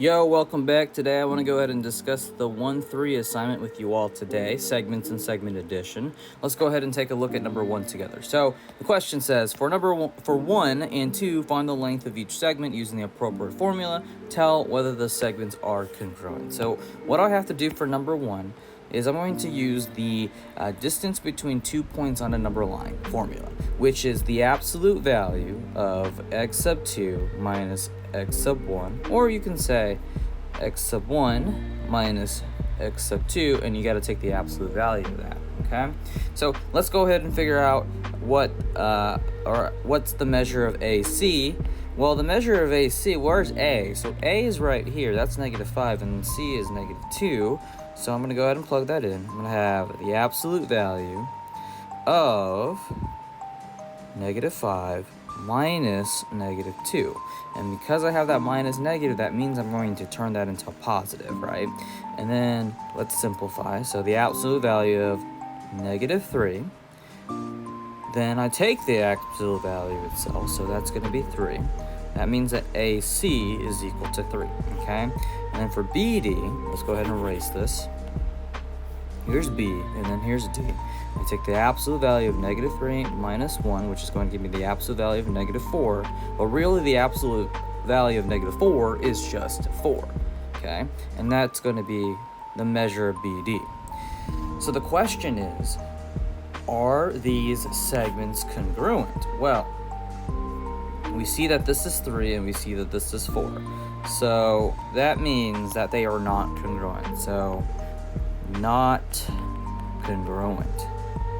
Yo, welcome back. Today I want to go ahead and discuss the 1-3 assignment with you all today, segments and segment addition. Let's go ahead and take a look at number 1 together. So the question says, for 1 and 2, find the length of each segment using the appropriate formula. Tell whether the segments are congruent. So what I have to do for number 1 is I'm going to use the distance between 2 points on a number line formula, which is the absolute value of x sub 2 minus x sub 1, or you can say x sub 1 minus x sub 2, and you got to take the absolute value of that. Okay, so let's go ahead and figure out what's the measure of AC. Well, the measure of AC, where's A? So A is right here, that's -5, and C is -2. So I'm going to go ahead and plug that in. I'm going to have the absolute value of -5 minus -2. And because I have that minus negative, that means I'm going to turn that into a positive, right? And then let's simplify. So the absolute value of -3. Then I take the absolute value itself, so that's going to be 3. That means that AC is equal to 3, okay? And then for BD, let's go ahead and erase this. Here's B, and then here's D. I take the absolute value of -3 minus 1, which is going to give me the absolute value of -4. But really, the absolute value of -4 is just 4, okay? And that's going to be the measure of BD. So the question is, are these segments congruent? Well, we see that this is 3 and we see that this is 4. So that means that they are not congruent. So not congruent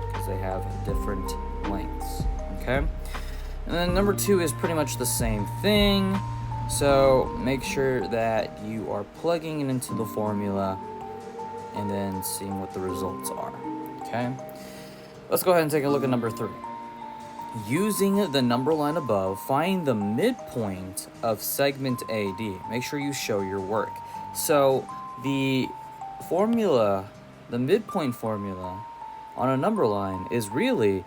because they have different lengths. Okay? And then number 2 is pretty much the same thing. So make sure that you are plugging it into the formula and then seeing what the results are. Okay? Let's go ahead and take a look at number 3. Using the number line above, find the midpoint of segment AD. Make sure you show your work. So the formula, the midpoint formula on a number line is really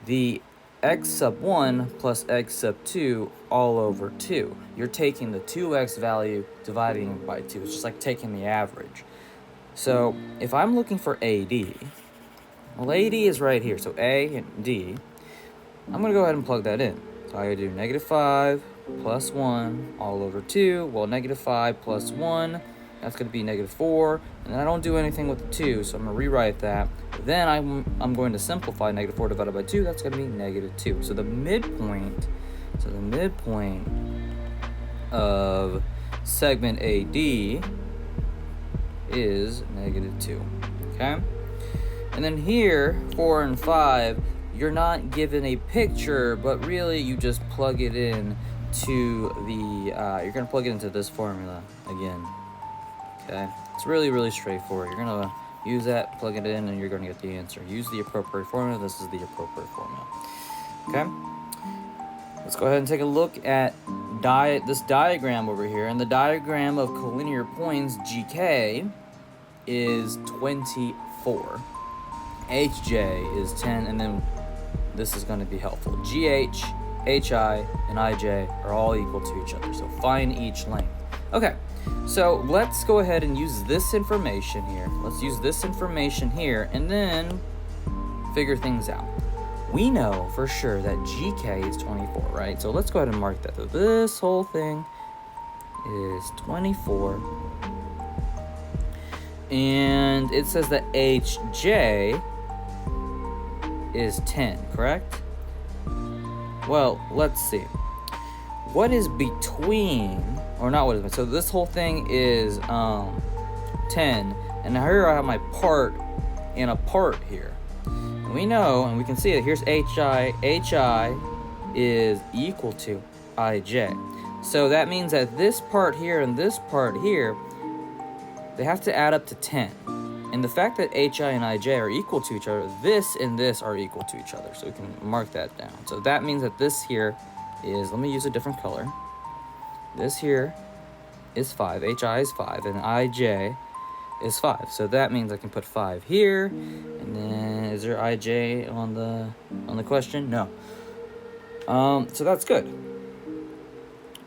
the x sub 1 plus x sub 2 all over 2. You're taking the 2x value, dividing it by 2. It's just like taking the average. So if I'm looking for AD, well, AD is right here. So A and D. I'm going to go ahead and plug that in. So I do -5 plus 1 all over 2. Well, -5 plus 1, that's going to be -4. And then I don't do anything with the 2, so I'm going to rewrite that. Then I'm going to simplify -4 divided by 2. That's going to be -2. So the midpoint of segment AD is -2. Okay? And then here, 4 and 5, you're not given a picture, but really you just plug it in to the, you're going to plug it into this formula again. Okay? It's really, really straightforward. You're going to use that, plug it in, and you're going to get the answer. Use the appropriate formula. This is the appropriate formula. Okay? Let's go ahead and take a look at this diagram over here. And the diagram of collinear points, GK, is 24. HJ is 10, and then this is going to be helpful. GH, HI, and IJ are all equal to each other, so find each length. Okay, so let's go ahead and use this information here. Let's use this information here, and then figure things out. We know for sure that GK is 24, right? So let's go ahead and mark that. So this whole thing is 24. And it says that HJ is 10, correct? Well, let's see. What is between, or not what is, so this whole thing is 10, and here I have my part and a part here. And we know, and we can see it, here's HI is equal to IJ. So that means that this part here and this part here, they have to add up to 10. And the fact that HI and IJ are equal to each other, this and this are equal to each other. So we can mark that down. So that means that this here is, let me use a different color. This here is 5. HI is 5 and IJ is 5. So that means I can put 5 here. And then is there IJ on the question? No. So that's good.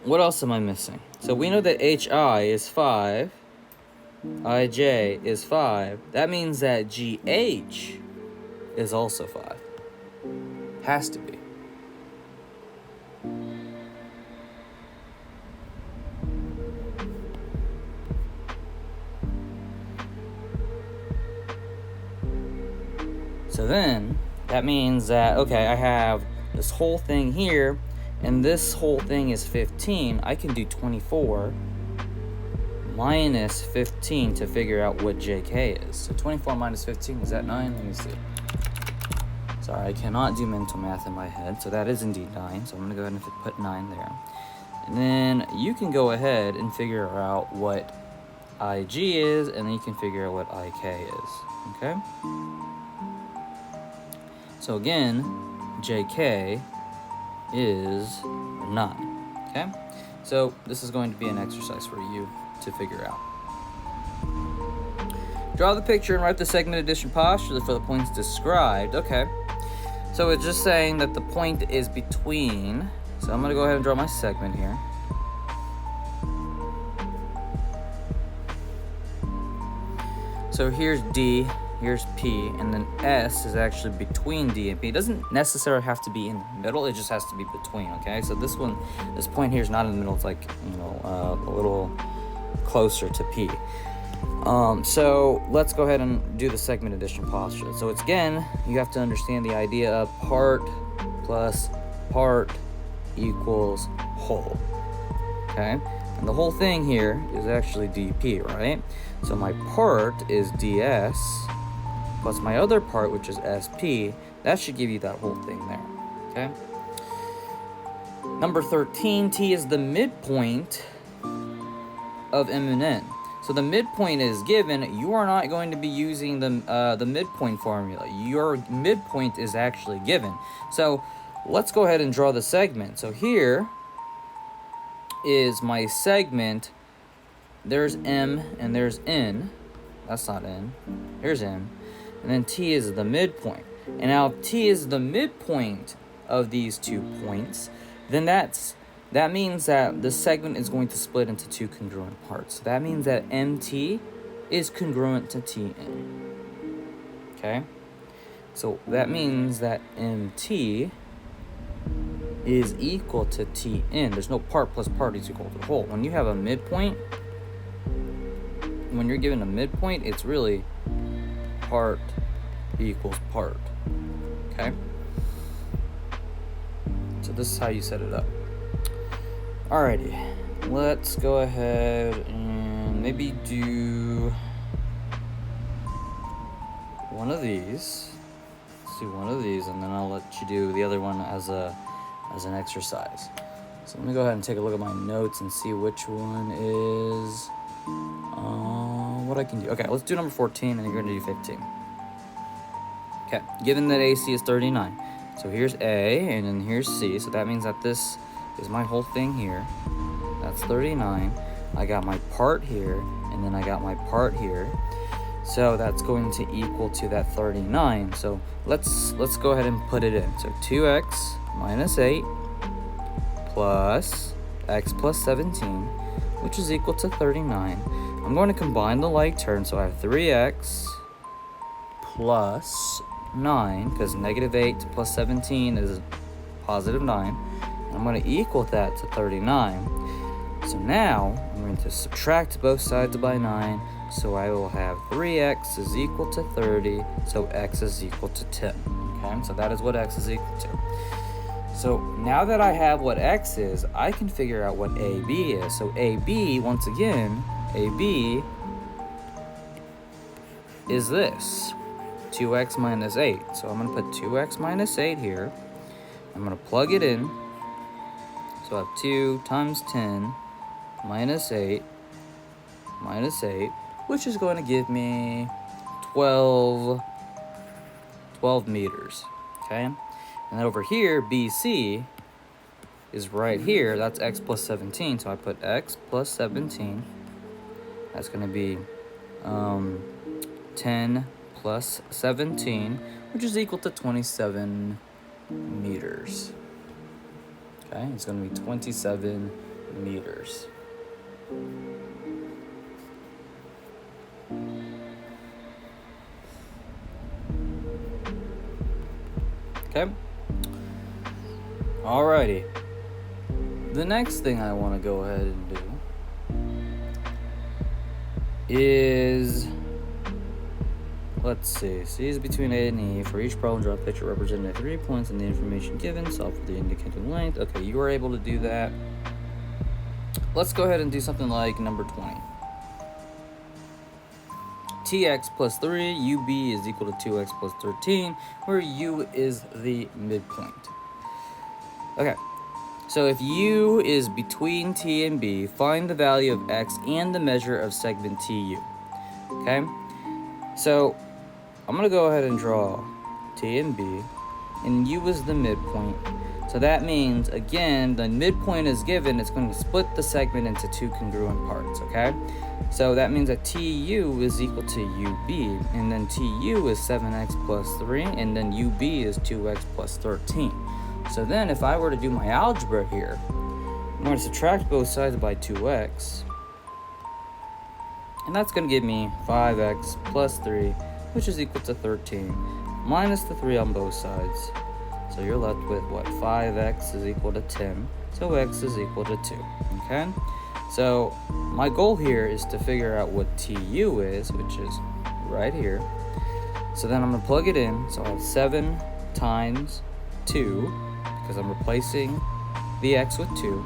what else am I missing? So we know that HI is 5, IJ is 5. That means that GH is also 5. Has to be. So then, that means that, okay, I have this whole thing here, and this whole thing is 15. I can do 24 minus 15 to figure out what JK is. So 24 minus 15, is that 9? Let me see. Sorry, I cannot do mental math in my head, so that is indeed 9. So I'm going to go ahead and put 9 there. And then you can go ahead and figure out what IG is, and then you can figure out what IK is, okay? So again, JK is 9, okay? So this is going to be an exercise for you to figure out. Draw the picture and write the segment addition postulate for the points described. Okay, so it's just saying that the point is between, so I'm going to go ahead and draw my segment here. So here's D, here's P, and then S is actually between D and P. It doesn't necessarily have to be in the middle, it just has to be between, okay? So this point here is not in the middle, it's like, a little closer to P. So let's go ahead and do the segment addition postulate. So it's, again, you have to understand the idea of part plus part equals whole, okay? And the whole thing here is actually dP, right? So my part is ds plus my other part, which is sp. That should give you that whole thing there, okay? Number 13, t is the midpoint of m and n. So the midpoint is given. You are not going to be using the midpoint formula. Your midpoint is actually given. So let's go ahead and draw the segment. So here is my segment. There's M and there's N. That's not N. Here's N. And then T is the midpoint. And now if T is the midpoint of these 2 points, then that means that the segment is going to split into 2 congruent parts. So that means that MT is congruent to TN. Okay? So that means that MT is equal to TN. There's no part plus part is equal to whole. When you have a midpoint, when you're given a midpoint, it's really part equals part. Okay? So this is how you set it up. Alrighty, let's go ahead and maybe do one of these. Let's do one of these, and then I'll let you do the other one as an exercise. So let me go ahead and take a look at my notes and see which one is what I can do. Okay, let's do number 14, and you're going to do 15. Okay, given that AC is 39. So here's A, and then here's C. So that means that this is my whole thing here. That's 39. I got my part here, and then I got my part here. So that's going to equal to that 39. So let's go ahead and put it in. So 2x minus 8 plus x plus 17, which is equal to 39. I'm going to combine the like terms, so I have 3x plus 9, because negative 8 plus 17 is positive 9. I'm going to equal that to 39. So now I'm going to subtract both sides by 9. So I will have 3x is equal to 30. So x is equal to 10. Okay, so that is what x is equal to. So now that I have what x is, I can figure out what AB is. So AB, once again, AB is this, 2x minus 8. So I'm going to put 2x minus 8 here. I'm going to plug it in. So I have 2 times 10 minus 8, which is going to give me 12 meters, okay? And then over here, BC is right here. That's x plus 17. So I put x plus 17. That's going to be 10 plus 17, which is equal to 27 meters. Okay, it's going to be 27 meters. Okay. Alrighty. The next thing I want to go ahead and do is, let's see, C is between A and E. For each problem, draw a picture representing 3 points in the information given. Solve for the indicated length. Okay, you were able to do that. Let's go ahead and do something like number 20. Tx plus 3, ub is equal to 2x plus 13, where u is the midpoint. Okay, so if u is between t and b, find the value of x and the measure of segment tu. Okay, so I'm going to go ahead and draw t and b, and u is the midpoint. So that means, again, the midpoint is given, it's going to split the segment into two congruent parts, okay? So that means that tu is equal to ub, and then tu is 7x plus 3, and then ub is 2x plus 13. So then if I were to do my algebra here, I'm going to subtract both sides by 2x, and that's going to give me 5x plus 3, which is equal to 13, minus the 3 on both sides. So you're left with what? 5x is equal to 10, so x is equal to 2, okay? So my goal here is to figure out what tu is, which is right here. So then I'm going to plug it in, so I have 7 times 2, because I'm replacing the x with 2,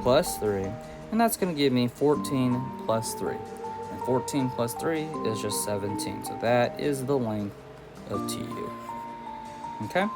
plus 3, and that's going to give me 14 plus 3. And 14 plus 3 is just 17, so that is the length of tu, okay?